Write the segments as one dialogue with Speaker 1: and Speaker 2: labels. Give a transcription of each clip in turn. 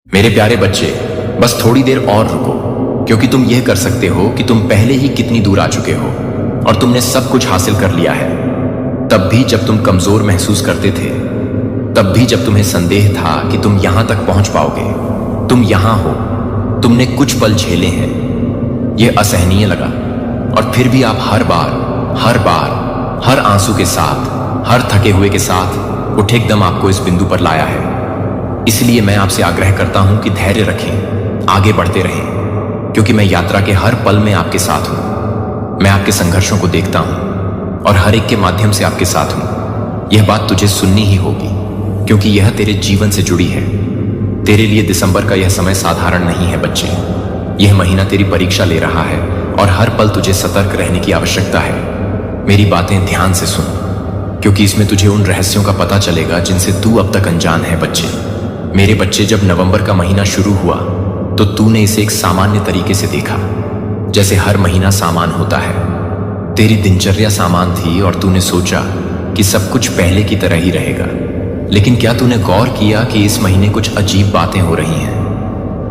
Speaker 1: मेरे प्यारे बच्चे, बस थोड़ी देर और रुको, क्योंकि तुम यह कर सकते हो कि तुम पहले ही कितनी दूर आ चुके हो और तुमने सब कुछ हासिल कर लिया है। तब भी जब तुम कमजोर महसूस करते थे, तब भी जब तुम्हें संदेह था कि तुम यहां तक पहुंच पाओगे, तुम यहां हो, तुमने कुछ पल झेले हैं। यह असहनीय लगा और फिर भी आप हर बार, हर आंसू के साथ, हर थके हुए के साथ उठ एकदम आपको इस बिंदु पर लाया है। इसलिए मैं आपसे आग्रह करता हूं कि धैर्य रखें, आगे बढ़ते रहें, क्योंकि मैं यात्रा के हर पल में आपके साथ हूं। मैं आपके संघर्षों को देखता हूं और हर एक के माध्यम से आपके साथ हूं। यह बात तुझे सुननी ही होगी, क्योंकि यह तेरे जीवन से जुड़ी है। तेरे लिए दिसंबर का यह समय साधारण नहीं है बच्चे। यह महीना तेरी परीक्षा ले रहा है और हर पल तुझे सतर्क रहने की आवश्यकता है। मेरी बातें ध्यान से सुन, क्योंकि इसमें तुझे उन रहस्यों का पता चलेगा जिनसे तू अब तक अनजान है बच्चे। मेरे बच्चे, जब नवंबर का महीना शुरू हुआ तो तूने इसे एक सामान्य तरीके से देखा, जैसे हर महीना सामान होता है। तेरी दिनचर्या सामान थी और तूने सोचा कि सब कुछ पहले की तरह ही रहेगा। लेकिन क्या तूने गौर किया कि इस महीने कुछ अजीब बातें हो रही हैं?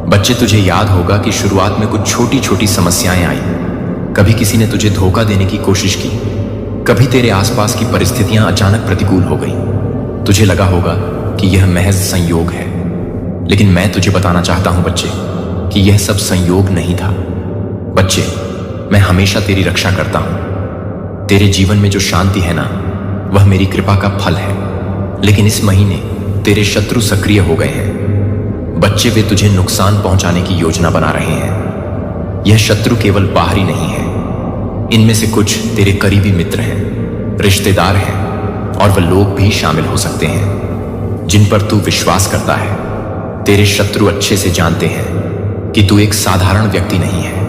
Speaker 1: बच्चे, तुझे याद होगा कि शुरुआत में कुछ छोटी छोटी समस्याएं आई। कभी किसी ने तुझे धोखा देने की कोशिश की, कभी तेरे आसपास की परिस्थितियां अचानक प्रतिकूल हो गई। तुझे लगा होगा कि यह महज संयोग है, लेकिन मैं तुझे बताना चाहता हूं बच्चे कि यह सब संयोग नहीं था। बच्चे, मैं हमेशा तेरी रक्षा करता हूं। तेरे जीवन में जो शांति है ना, वह मेरी कृपा का फल है। लेकिन इस महीने तेरे शत्रु सक्रिय हो गए हैं। बच्चे, वे तुझे नुकसान पहुंचाने की योजना बना रहे हैं। यह शत्रु केवल बाहरी नहीं है, इनमें से कुछ तेरे करीबी मित्र हैं, रिश्तेदार हैं, और वह लोग भी शामिल हो सकते हैं जिन पर तू विश्वास करता है। तेरे शत्रु अच्छे से जानते हैं कि तू एक साधारण व्यक्ति नहीं है।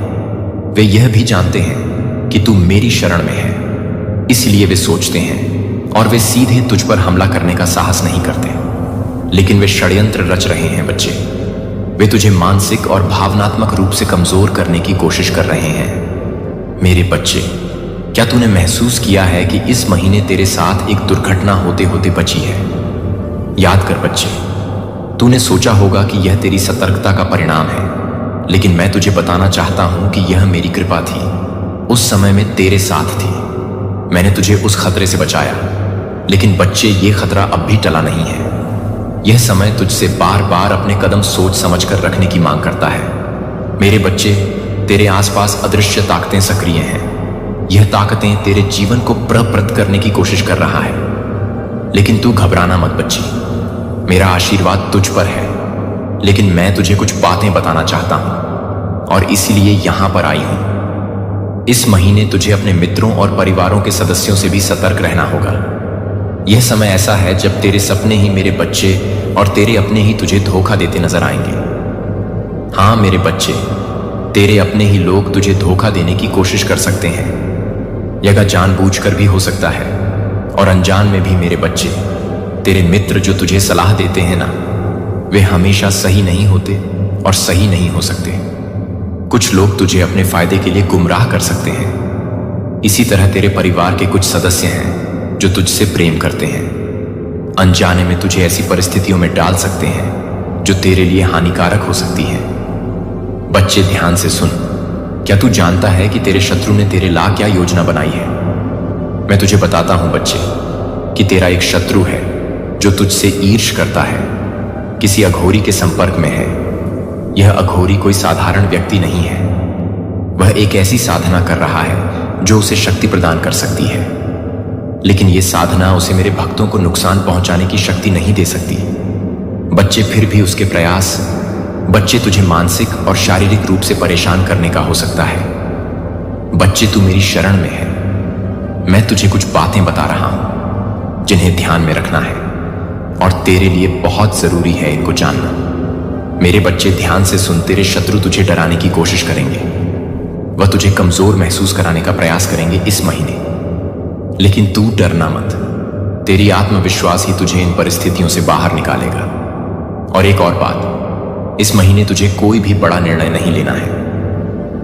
Speaker 1: वे यह भी जानते हैं कि तू मेरी शरण में है, इसलिए वे सोचते हैं और वे सीधे तुझ पर हमला करने का साहस नहीं करते। लेकिन वे षड्यंत्र रच रहे हैं बच्चे। वे तुझे मानसिक और भावनात्मक रूप से कमजोर करने की कोशिश कर रहे हैं। मेरे बच्चे, क्या तूने महसूस किया है कि इस महीने तेरे साथ एक दुर्घटना होते होते बची है? याद कर बच्चे, तूने सोचा होगा कि यह तेरी सतर्कता का परिणाम है, लेकिन मैं तुझे बताना चाहता हूं कि यह मेरी कृपा थी। उस समय में तेरे साथ थी। मैंने तुझे उस खतरे से बचाया। लेकिन बच्चे, ये खतरा अब भी टला नहीं है। यह समय तुझसे बार बार अपने कदम सोच समझ कर रखने की मांग करता है। मेरे बच्चे, तेरे आसपास अदृश्य ताकतें सक्रिय हैं। यह ताकतें तेरे जीवन को प्रवृत्त करने की कोशिश कर रहा है। लेकिन तू घबराना मत बच्ची, मेरा आशीर्वाद तुझ पर है। लेकिन मैं तुझे कुछ बातें बताना चाहता हूं और इसलिए यहां पर आई हूं। इस महीने तुझे अपने मित्रों और परिवारों के सदस्यों से भी सतर्क रहना होगा। यह समय ऐसा है जब तेरे सपने ही मेरे बच्चे और तेरे अपने ही तुझे धोखा देते नजर आएंगे। हां मेरे बच्चे, तेरे अपने ही लोग तुझे धोखा देने की कोशिश कर सकते हैं। यह जानबूझकर भी हो सकता है और अनजान में भी। मेरे बच्चे, तेरे मित्र जो तुझे सलाह देते हैं ना, वे हमेशा सही नहीं होते और सही नहीं हो सकते। कुछ लोग तुझे अपने फायदे के लिए गुमराह कर सकते हैं। इसी तरह तेरे परिवार के कुछ सदस्य हैं जो तुझसे प्रेम करते हैं। अनजाने में तुझे ऐसी परिस्थितियों में डाल सकते हैं जो तेरे लिए हानिकारक हो सकती हैं। बच्चे, ध्यान से सुन। क्या तू जानता है कि तेरे शत्रु ने तेरे ला क्या योजना बनाई है? मैं तुझे बताता हूं बच्चे कि तेरा एक शत्रु है जो तुझसे ईर्ष करता है, किसी अघोरी के संपर्क में है। यह अघोरी कोई साधारण व्यक्ति नहीं है। वह एक ऐसी साधना कर रहा है जो उसे शक्ति प्रदान कर सकती है। लेकिन यह साधना उसे मेरे भक्तों को नुकसान पहुंचाने की शक्ति नहीं दे सकती। बच्चे, फिर भी उसके प्रयास बच्चे तुझे मानसिक और शारीरिक रूप से परेशान करने का हो सकता है। बच्चे, तू मेरी शरण में है। मैं तुझे कुछ बातें बता रहा हूं जिन्हें ध्यान में रखना है और तेरे लिए बहुत जरूरी है इनको जानना। मेरे बच्चे, ध्यान से सुन। तेरे शत्रु तुझे डराने की कोशिश करेंगे। वह तुझे कमजोर महसूस कराने का प्रयास करेंगे इस महीने। लेकिन तू डरना मत। तेरी आत्मविश्वास ही तुझे इन परिस्थितियों से बाहर निकालेगा। और एक और बात, इस महीने तुझे कोई भी बड़ा निर्णय नहीं लेना है।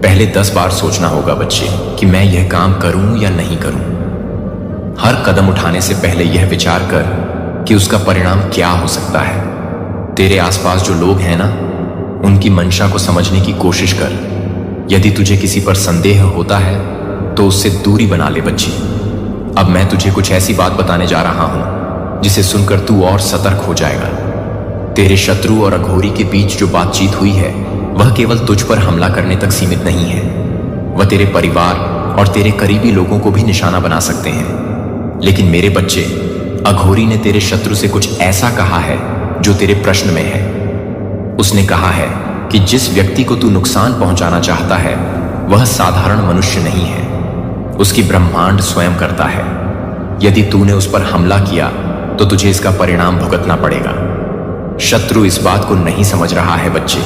Speaker 1: पहले 10 बार सोचना होगा बच्चे कि मैं यह काम करूं या नहीं करूं। हर कदम उठाने से पहले यह विचार कर कि उसका परिणाम क्या हो सकता है। तेरे आसपास जो लोग हैं ना, उनकी मंशा को समझने की कोशिश कर। यदि तुझे किसी पर संदेह होता है तो उससे दूरी बना ले बच्ची। अब मैं तुझे कुछ ऐसी बात बताने जा रहा हूं जिसे सुनकर तू और सतर्क हो जाएगा। तेरे शत्रु और अघोरी के बीच जो बातचीत हुई है वह केवल तुझ पर हमला करने तक सीमित नहीं है। वह तेरे परिवार और तेरे करीबी लोगों को भी निशाना बना सकते हैं। लेकिन मेरे बच्चे, अघोरी ने तेरे शत्रु से कुछ ऐसा कहा है जो तेरे प्रश्न में है। उसने कहा है कि जिस व्यक्ति को तू नुकसान पहुंचाना चाहता है वह साधारण मनुष्य नहीं है, उसकी ब्रह्मांड स्वयं करता है। यदि तूने उस पर हमला किया तो तुझे इसका परिणाम भुगतना पड़ेगा। शत्रु इस बात को नहीं समझ रहा है बच्चे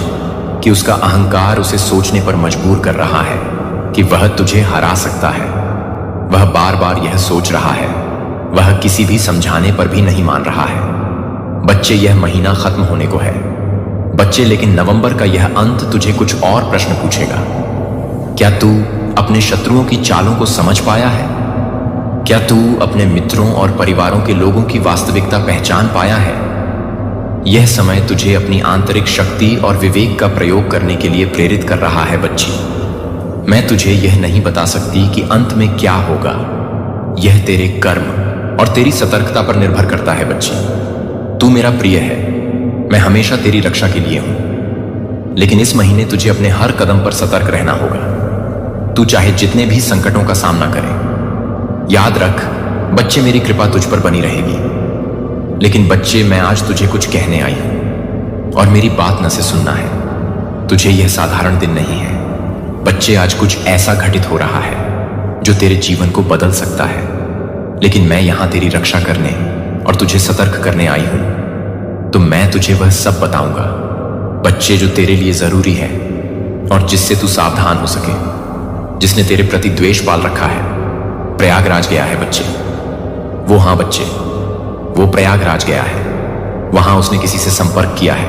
Speaker 1: कि उसका अहंकार उसे सोचने पर मजबूर कर रहा है कि वह तुझे हरा सकता है। वह बार बार यह सोच रहा है, वह किसी भी समझाने पर भी नहीं मान रहा है। बच्चे, यह महीना खत्म होने को है बच्चे, लेकिन नवंबर का यह अंत तुझे कुछ और प्रश्न पूछेगा। क्या तू अपने शत्रुओं की चालों को समझ पाया है? क्या तू अपने मित्रों और परिवारों के लोगों की वास्तविकता पहचान पाया है? यह समय तुझे अपनी आंतरिक शक्ति और विवेक का प्रयोग करने के लिए प्रेरित कर रहा है बच्ची। मैं तुझे यह नहीं बता सकती कि अंत में क्या होगा। यह तेरे कर्म और तेरी सतर्कता पर निर्भर करता है बच्ची। तू मेरा प्रिय है, मैं हमेशा तेरी रक्षा के लिए हूं, लेकिन इस महीने तुझे अपने हर कदम पर सतर्क रहना होगा। तू चाहे जितने भी संकटों का सामना करे। याद रख बच्चे, मेरी कृपा तुझ पर बनी रहेगी। लेकिन बच्चे, मैं आज तुझे कुछ कहने आई हूं और मेरी बात न से सुनना है। तुझे यह साधारण दिन नहीं है बच्चे। आज कुछ ऐसा घटित हो रहा है जो तेरे जीवन को बदल सकता है। लेकिन मैं यहां तेरी रक्षा करने और तुझे सतर्क करने आई हूं, तो मैं तुझे वह सब बताऊंगा बच्चे जो तेरे लिए जरूरी है और जिससे तू सावधान हो सके। जिसने तेरे प्रति द्वेष पाल रखा है प्रयागराज गया है बच्चे। वो, हाँ बच्चे, वो प्रयागराज गया है। वहां उसने किसी से संपर्क किया है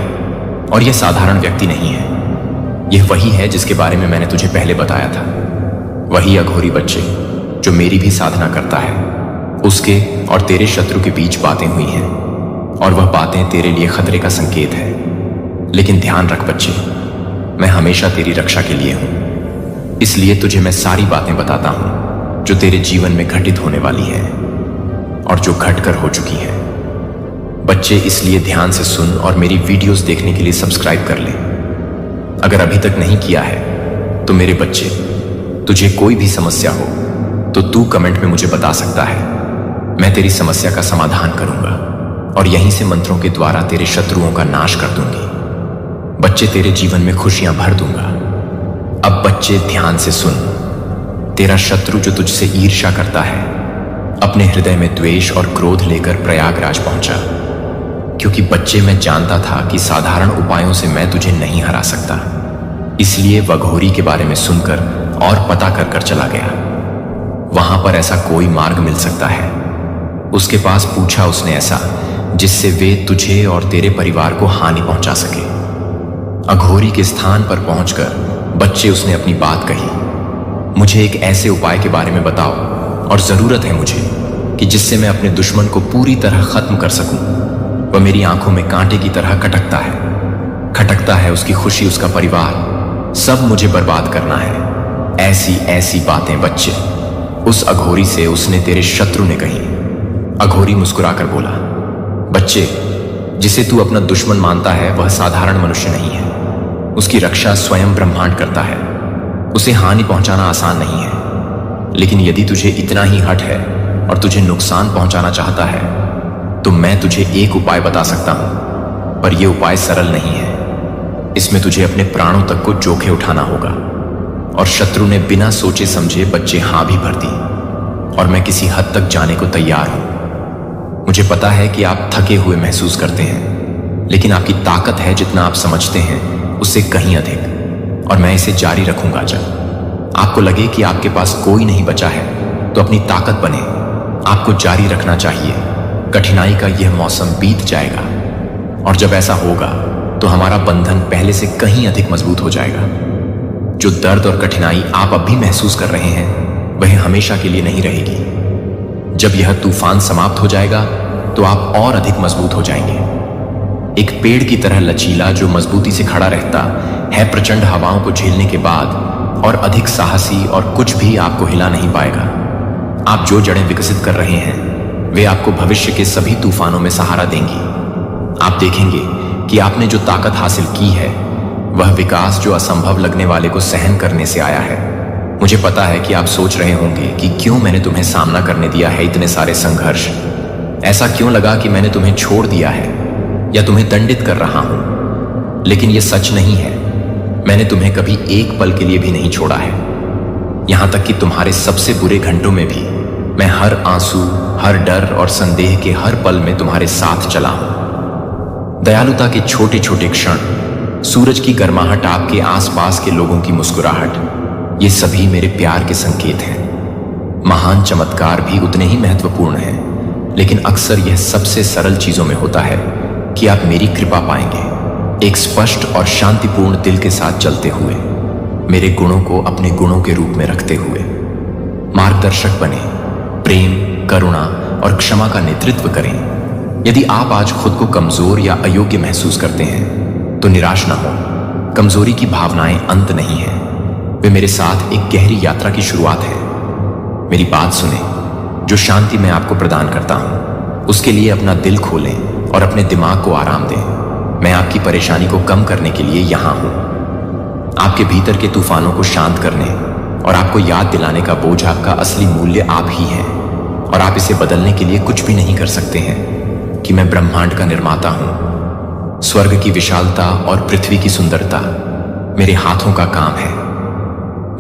Speaker 1: और यह साधारण व्यक्ति नहीं है। यह वही है जिसके बारे में मैंने तुझे पहले बताया था। वही अघोरी बच्चे जो मेरी भी साधना करता है। उसके और तेरे शत्रु के बीच बातें हुई हैं और वह बातें तेरे लिए खतरे का संकेत है। लेकिन ध्यान रख बच्चे, मैं हमेशा तेरी रक्षा के लिए हूं। इसलिए तुझे मैं सारी बातें बताता हूं जो तेरे जीवन में घटित होने वाली हैं और जो घटकर हो चुकी हैं। बच्चे, इसलिए ध्यान से सुन और मेरी वीडियोस देखने के लिए सब्सक्राइब कर ले। अगर अभी तक नहीं किया है तो मेरे बच्चे, तुझे कोई भी समस्या हो तो तू कमेंट में मुझे बता सकता है। मैं तेरी समस्या का समाधान करूंगा और यहीं से मंत्रों के द्वारा तेरे शत्रुओं का नाश कर दूंगी। बच्चे, तेरे जीवन में खुशियां भर दूंगा। अब बच्चे ध्यान से सुन। तेरा शत्रु जो तुझसे ईर्ष्या करता है अपने हृदय में द्वेष और क्रोध लेकर प्रयागराज पहुंचा, क्योंकि बच्चे, मैं जानता था कि साधारण उपायों से मैं तुझे नहीं हरा सकता। इसलिए वह अघोरी के बारे में सुनकर और पता कर कर चला गया। वहां पर ऐसा कोई मार्ग मिल सकता है। उसके पास पूछा उसने ऐसा जिससे वे तुझे और तेरे परिवार को हानि पहुंचा सके। अघोरी के स्थान पर पहुंचकर बच्चे, उसने अपनी बात कही। मुझे एक ऐसे उपाय के बारे में बताओ और जरूरत है मुझे कि जिससे मैं अपने दुश्मन को पूरी तरह खत्म कर सकूं। वह मेरी आंखों में कांटे की तरह खटकता है। उसकी खुशी, उसका परिवार, सब मुझे बर्बाद करना है। ऐसी ऐसी बातें बच्चे उस अघोरी से उसने तेरे शत्रु ने कही। अघोरी मुस्कुराकर बोला, बच्चे, जिसे तू अपना दुश्मन मानता है वह साधारण मनुष्य नहीं है। उसकी रक्षा स्वयं ब्रह्मांड करता है। उसे हानि पहुंचाना आसान नहीं है। लेकिन यदि तुझे इतना ही हठ है और तुझे नुकसान पहुंचाना चाहता है तो मैं तुझे एक उपाय बता सकता हूं, पर यह उपाय सरल नहीं है। इसमें तुझे अपने प्राणों तक को जोखे उठाना होगा। और शत्रु ने बिना सोचे समझे बच्चे हां भी भर दी और मैं किसी हद तक जाने को तैयार हूं। मुझे पता है कि आप थके हुए महसूस करते हैं, लेकिन आपकी ताकत है जितना आप समझते हैं उससे कहीं अधिक, और मैं इसे जारी रखूंगा। जब आपको लगे कि आपके पास कोई नहीं बचा है तो अपनी ताकत बने। आपको जारी रखना चाहिए। कठिनाई का यह मौसम बीत जाएगा और जब ऐसा होगा तो हमारा बंधन पहले से कहीं अधिक मजबूत हो जाएगा। जो दर्द और कठिनाई आप अब भी महसूस कर रहे हैं वह हमेशा के लिए नहीं रहेगी। जब यह तूफान समाप्त हो जाएगा तो आप और अधिक मजबूत हो जाएंगे। एक पेड़ की तरह लचीला जो मजबूती से खड़ा रहता है प्रचंड हवाओं को झेलने के बाद, और अधिक साहसी, और कुछ भी आपको हिला नहीं पाएगा। आप जो जड़ें विकसित कर रहे हैं वे आपको भविष्य के सभी तूफानों में सहारा देंगी। आप देखेंगे कि आपने जो ताकत हासिल की है वह विकास जो असंभव लगने वाले को सहन करने से आया है। मुझे पता है कि आप सोच रहे होंगे कि क्यों मैंने तुम्हें सामना करने दिया है इतने सारे संघर्ष। ऐसा क्यों लगा कि मैंने तुम्हें छोड़ दिया है या तुम्हें दंडित कर रहा हूं। लेकिन यह सच नहीं है। मैंने तुम्हें कभी एक पल के लिए भी नहीं छोड़ा है। यहां तक कि तुम्हारे सबसे बुरे घंटों में भी मैं हर आंसू, हर डर और संदेह के हर पल में तुम्हारे साथ चला हूं। दयालुता के छोटे छोटे क्षण, सूरज की गर्माहट, आपके आसपास के लोगों की मुस्कुराहट, ये सभी मेरे प्यार के संकेत हैं। महान चमत्कार भी उतने ही महत्वपूर्ण हैं, लेकिन अक्सर यह सबसे सरल चीजों में होता है कि आप मेरी कृपा पाएंगे, एक स्पष्ट और शांतिपूर्ण दिल के साथ चलते हुए, मेरे गुणों को अपने गुणों के रूप में रखते हुए। मार्गदर्शक बने, प्रेम, करुणा और क्षमा का नेतृत्व करें। यदि आप आज खुद को कमजोर या अयोग्य महसूस करते हैं तो निराश ना हो। कमजोरी की भावनाएं अंत नहीं है, वे मेरे साथ एक गहरी यात्रा की शुरुआत है। मेरी बात सुने, जो शांति मैं आपको प्रदान करता हूं उसके लिए अपना दिल खोलें और अपने दिमाग को आराम दें। मैं आपकी परेशानी को कम करने के लिए यहां हूं, आपके भीतर के तूफानों को शांत करने और आपको याद दिलाने का बोझ आपका असली मूल्य आप ही हैं, और आप इसे बदलने के लिए कुछ भी नहीं कर सकते हैं कि मैं ब्रह्मांड का निर्माता हूं। स्वर्ग की विशालता और पृथ्वी की सुंदरता मेरे हाथों का काम है।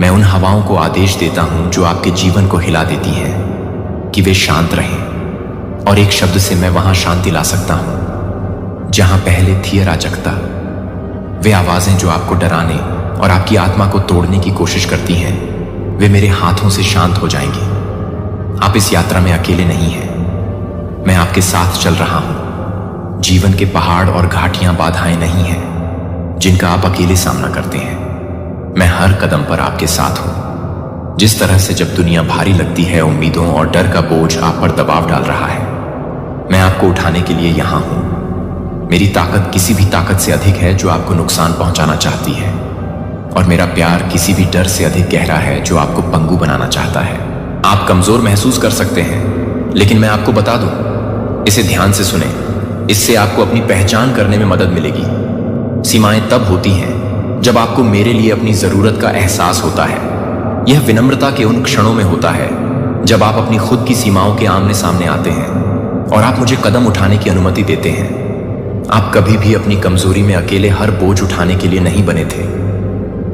Speaker 1: मैं उन हवाओं को आदेश देता हूं जो आपके जीवन को हिला देती हैं कि वे शांत रहें, और एक शब्द से मैं वहां शांति ला सकता हूं जहां पहले थी अराजकता। वे आवाजें जो आपको डराने और आपकी आत्मा को तोड़ने की कोशिश करती हैं, वे मेरे हाथों से शांत हो जाएंगी। आप इस यात्रा में अकेले नहीं हैं, मैं आपके साथ चल रहा हूं। जीवन के पहाड़ और घाटियां बाधाएं नहीं हैं जिनका आप अकेले सामना करते हैं। मैं हर कदम पर आपके साथ हूं। जिस तरह से जब दुनिया भारी लगती है, उम्मीदों और डर का बोझ आप पर दबाव डाल रहा है, मैं आपको उठाने के लिए यहां हूं। मेरी ताकत किसी भी ताकत से अधिक है जो आपको नुकसान पहुंचाना चाहती है, और मेरा प्यार किसी भी डर से अधिक गहरा है जो आपको पंगु बनाना चाहता है। आप कमजोर महसूस कर सकते हैं, लेकिन मैं आपको बता दूं, इसे ध्यान से सुने, इससे आपको अपनी पहचान करने में मदद मिलेगी। सीमाएं तब होती हैं जब आपको मेरे लिए अपनी जरूरत का एहसास होता है। यह विनम्रता के उन क्षणों में होता है जब आप अपनी खुद की सीमाओं के आमने सामने आते हैं और आप मुझे कदम उठाने की अनुमति देते हैं। आप कभी भी अपनी कमजोरी में अकेले हर बोझ उठाने के लिए नहीं बने थे।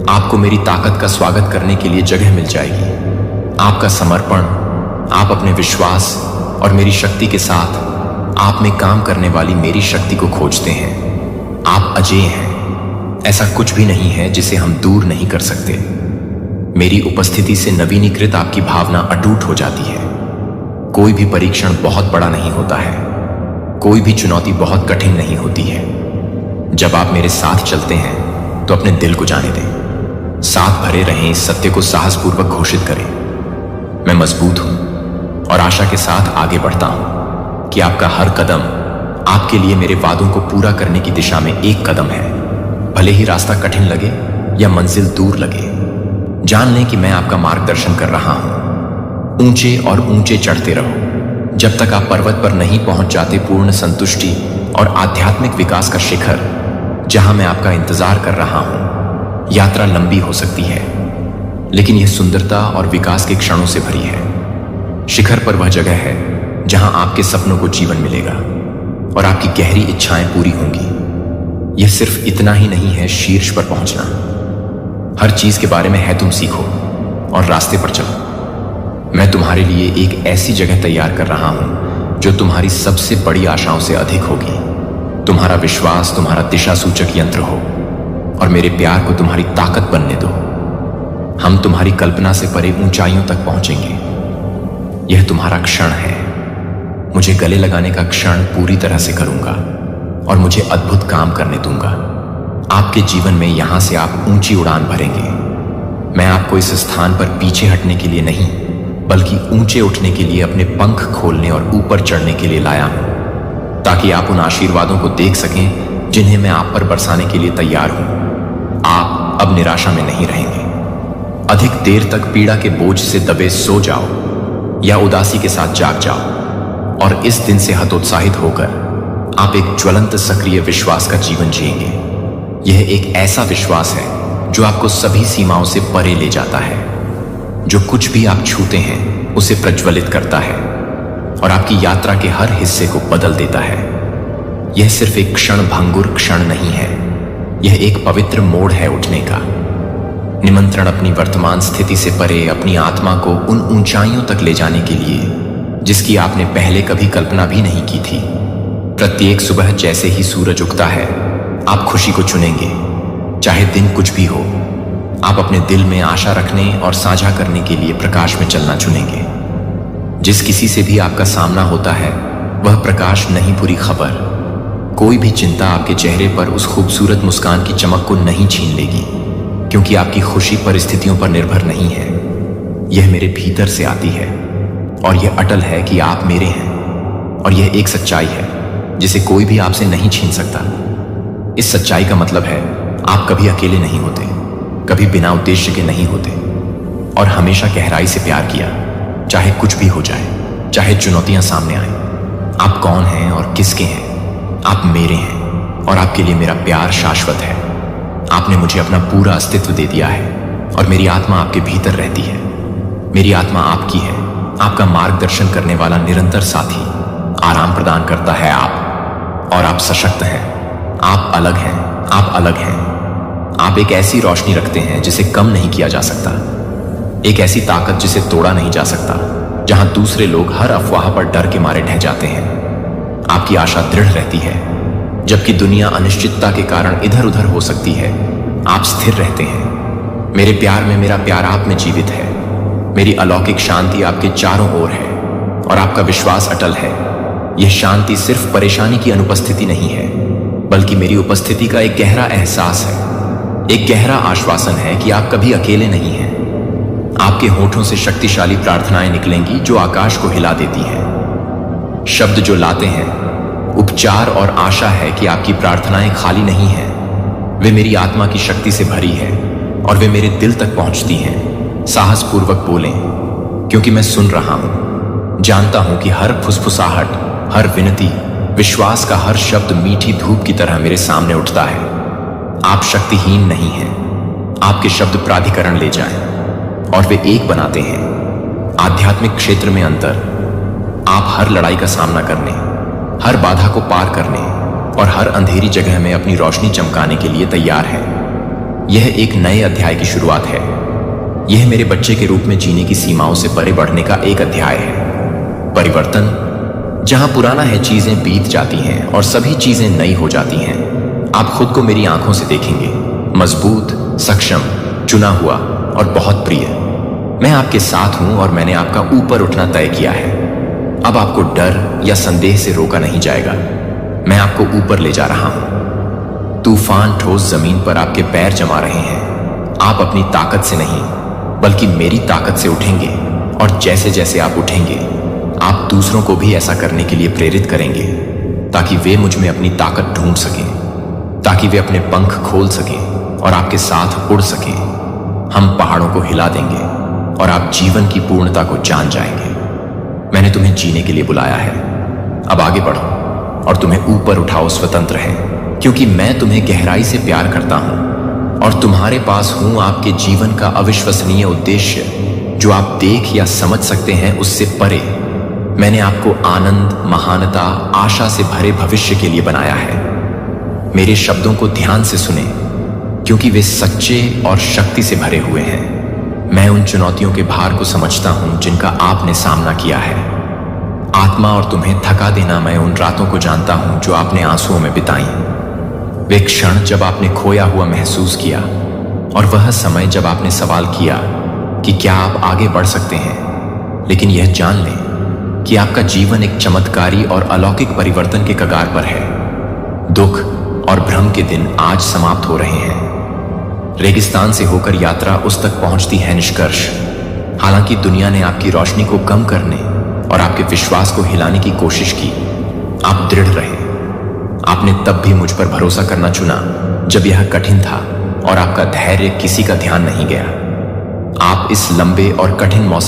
Speaker 1: आपको मेरी ताकत का स्वागत करने के लिए जगह मिल जाएगी। आपका समर्पण, आप अपने विश्वास और मेरी शक्ति के साथ आप में काम करने वाली मेरी शक्ति को खोजते हैं। आप अजेय हैं, ऐसा कुछ भी नहीं है जिसे हम दूर नहीं कर सकते। मेरी उपस्थिति से नवीनीकृत आपकी भावना अटूट हो जाती है। कोई भी परीक्षण बहुत बड़ा नहीं होता है, कोई भी चुनौती बहुत कठिन नहीं होती है। जब आप मेरे साथ चलते हैं तो अपने दिल को जाने दें, साथ भरे रहें, इस सत्य को साहसपूर्वक घोषित करें। मैं मजबूत हूं और आशा के साथ आगे बढ़ता हूं कि आपका हर कदम आपके लिए मेरे वादों को पूरा करने की दिशा में एक कदम है। भले ही रास्ता कठिन लगे या मंजिल दूर लगे, जान लें कि मैं आपका मार्गदर्शन कर रहा हूं। ऊंचे और ऊंचे चढ़ते रहो जब तक आप पर्वत पर नहीं पहुंच जाते पूर्ण संतुष्टि और आध्यात्मिक विकास का शिखर जहां मैं आपका इंतजार कर रहा हूं। यात्रा लंबी हो सकती है, लेकिन यह सुंदरता और विकास के क्षणों से भरी है। शिखर पर वह जगह है जहां आपके सपनों को जीवन मिलेगा और आपकी गहरी इच्छाएं पूरी होंगी। यह सिर्फ इतना ही नहीं है शीर्ष पर पहुंचना, हर चीज के बारे में है तुम सीखो और रास्ते पर चलो। मैं तुम्हारे लिए एक ऐसी जगह तैयार कर रहा हूं जो तुम्हारी सबसे बड़ी आशाओं से अधिक होगी। तुम्हारा विश्वास तुम्हारा दिशा सूचक यंत्र हो और मेरे प्यार को तुम्हारी ताकत बनने दो। हम तुम्हारी कल्पना से परे ऊंचाइयों तक पहुंचेंगे। यह तुम्हारा क्षण है। मुझे गले लगाने का क्षण पूरी तरह से करूंगा और मुझे अद्भुत काम करने दूंगा। आपके जीवन में यहां से आप ऊंची उड़ान भरेंगे। मैं आपको इस स्थान पर पीछे हटने के लिए नहीं, बल्कि ऊंचे उठने के लिए, अपने पंख खोलने और ऊपर चढ़ने के लिए लाया हूं, ताकि आप उन आशीर्वादों को देख सकें जिन्हें मैं आप पर बरसाने के लिए तैयार हूं। आप अब निराशा में नहीं रहेंगे। अधिक देर तक पीड़ा के बोझ से दबे सो जाओ या उदासी के साथ जाग जाओ और इस दिन से हतोत्साहित होकर आप एक ज्वलंत सक्रिय विश्वास का जीवन जिएंगे। यह एक ऐसा विश्वास है जो आपको सभी सीमाओं से परे ले जाता है, जो कुछ भी आप छूते हैं उसे प्रज्वलित करता है और आपकी यात्रा के हर हिस्से को बदल देता है। यह सिर्फ एक क्षण भंगुर क्षण नहीं है, यह एक पवित्र मोड़ है उठने का। निमंत्रण अपनी वर्तमान स्थिति से परे अपनी आत्मा को उन ऊंचाइयों तक ले जाने के लिए जिसकी आपने पहले कभी कल्पना भी नहीं की थी। प्रत्येक सुबह जैसे ही सूरज उगता है, आप खुशी को चुनेंगे, चाहे दिन कुछ भी हो। आप अपने दिल में आशा रखने और साझा करने के लिए प्रकाश में चलना चुनेंगे। जिस किसी से भी आपका सामना होता है वह प्रकाश नहीं पूरी खबर। कोई भी चिंता आपके चेहरे पर उस खूबसूरत मुस्कान की चमक को नहीं छीन लेगी, क्योंकि आपकी खुशी परिस्थितियों पर निर्भर नहीं है। यह मेरे भीतर से आती है और यह अटल है कि आप मेरे हैं, और यह एक सच्चाई है जिसे कोई भी आपसे नहीं छीन सकता। इस सच्चाई का मतलब है आप कभी अकेले नहीं होते, कभी बिना उद्देश्य के नहीं होते, और हमेशा गहराई से प्यार किया, चाहे कुछ भी हो जाए, चाहे चुनौतियां सामने आए। आप कौन हैं और किसके हैं? आप मेरे हैं और आपके लिए मेरा प्यार शाश्वत है। आपने मुझे अपना पूरा अस्तित्व दे दिया है और मेरी आत्मा आपके भीतर रहती है। मेरी आत्मा आपकी है, आपका मार्गदर्शन करने वाला निरंतर साथी। आराम प्रदान करता है आप, और आप सशक्त हैं। आप अलग हैं, आप अलग हैं। आप एक ऐसी रोशनी रखते हैं जिसे कम नहीं किया जा सकता, एक ऐसी ताकत जिसे तोड़ा नहीं जा सकता। जहां दूसरे लोग हर अफवाह पर डर के मारे ढह जाते हैं, आपकी आशा दृढ़ रहती है। जबकि दुनिया अनिश्चितता के कारण इधर उधर हो सकती है, आप स्थिर रहते हैं। मेरे प्यार में मेरा प्यार आप में जीवित है। मेरी अलौकिक शांति आपके चारों ओर है और आपका विश्वास अटल है। यह शांति सिर्फ परेशानी की अनुपस्थिति नहीं है, बल्कि मेरी उपस्थिति का एक गहरा एहसास है, एक गहरा आश्वासन है कि आप कभी अकेले नहीं हैं। आपके होठों से शक्तिशाली प्रार्थनाएं निकलेंगी जो आकाश को हिला देती हैं। शब्द जो लाते हैं उपचार और आशा है कि आपकी प्रार्थनाएं खाली नहीं हैं। वे मेरी आत्मा की शक्ति से भरी है और वे मेरे दिल तक पहुंचती हैं। साहसपूर्वक बोलें, क्योंकि मैं सुन रहा हूं। जानता हूं कि हर फुसफुसाहट, हर विनती, विश्वास का हर शब्द मीठी धूप की तरह मेरे सामने उठता है। आप शक्तिहीन नहीं हैं। आपके शब्द प्राधिकरण ले जाएं और वे एक बनाते हैं। आध्यात्मिक क्षेत्र में अंतर, आप हर लड़ाई का सामना करने, हर बाधा को पार करने और हर अंधेरी जगह में अपनी रोशनी चमकाने के लिए तैयार हैं। यह एक नए अध्याय की शुरुआत है। यह मेरे बच्चे के रूप में जीने की सीमाओं से परे बढ़ने का एक अध्याय है। परिवर्तन, जहां पुराना है चीजें बीत जाती हैं और सभी चीजें नई हो जाती हैं। आप खुद को मेरी आंखों से देखेंगे, मजबूत, सक्षम, चुना हुआ और बहुत प्रिय। मैं आपके साथ हूं और मैंने आपका ऊपर उठना तय किया है। अब आपको डर या संदेह से रोका नहीं जाएगा। मैं आपको ऊपर ले जा रहा हूं। तूफान ठोस जमीन पर आपके पैर जमा रहे हैं। आप अपनी ताकत से नहीं, बल्कि मेरी ताकत से उठेंगे, और जैसे जैसे आप उठेंगे, आप दूसरों को भी ऐसा करने के लिए प्रेरित करेंगे, ताकि वे मुझ में अपनी ताकत ढूंढ सकें, ताकि वे अपने पंख खोल सकें और आपके साथ उड़ सकें। हम पहाड़ों को हिला देंगे और आप जीवन की पूर्णता को जान जाएंगे। मैंने तुम्हें जीने के लिए बुलाया है। अब आगे बढ़ो और तुम्हें ऊपर उठाओ। स्वतंत्र है, क्योंकि मैं तुम्हें गहराई से प्यार करता हूं और तुम्हारे पास हूं आपके जीवन का अविश्वसनीय उद्देश्य, जो आप देख या समझ सकते हैं उससे परे। मैंने आपको आनंद, महानता, आशा से भरे भविष्य के लिए बनाया है। मेरे शब्दों को ध्यान से सुने, क्योंकि वे सच्चे और शक्ति से भरे हुए हैं। मैं उन चुनौतियों के भार को समझता हूं जिनका आपने सामना किया है। आत्मा और तुम्हें थका देना, मैं उन रातों को जानता हूं जो आपने आंसुओं में बिताई। वे क्षण जब आपने खोया हुआ महसूस किया, और वह समय जब आपने सवाल किया कि क्या आप आगे बढ़ सकते हैं। लेकिन यह जान लें कि आपका जीवन एक चमत्कारी और अलौकिक परिवर्तन के कगार पर है। दुख और भ्रम के दिन आज समाप्त हो रहे हैं। रेगिस्तान से होकर यात्रा उस तक पहुंचती है निष्कर्ष। हालांकि दुनिया ने आपकी रोशनी को कम करने और आपके विश्वास को हिलाने की कोशिश की, आप दृढ़ रहे। आपने तब भी मुझ पर भरोसा करना चुना जब यह कठिन था और आपका धैर्य किसी का ध्यान नहीं गया। आप इस लंबे और कठिन मौसम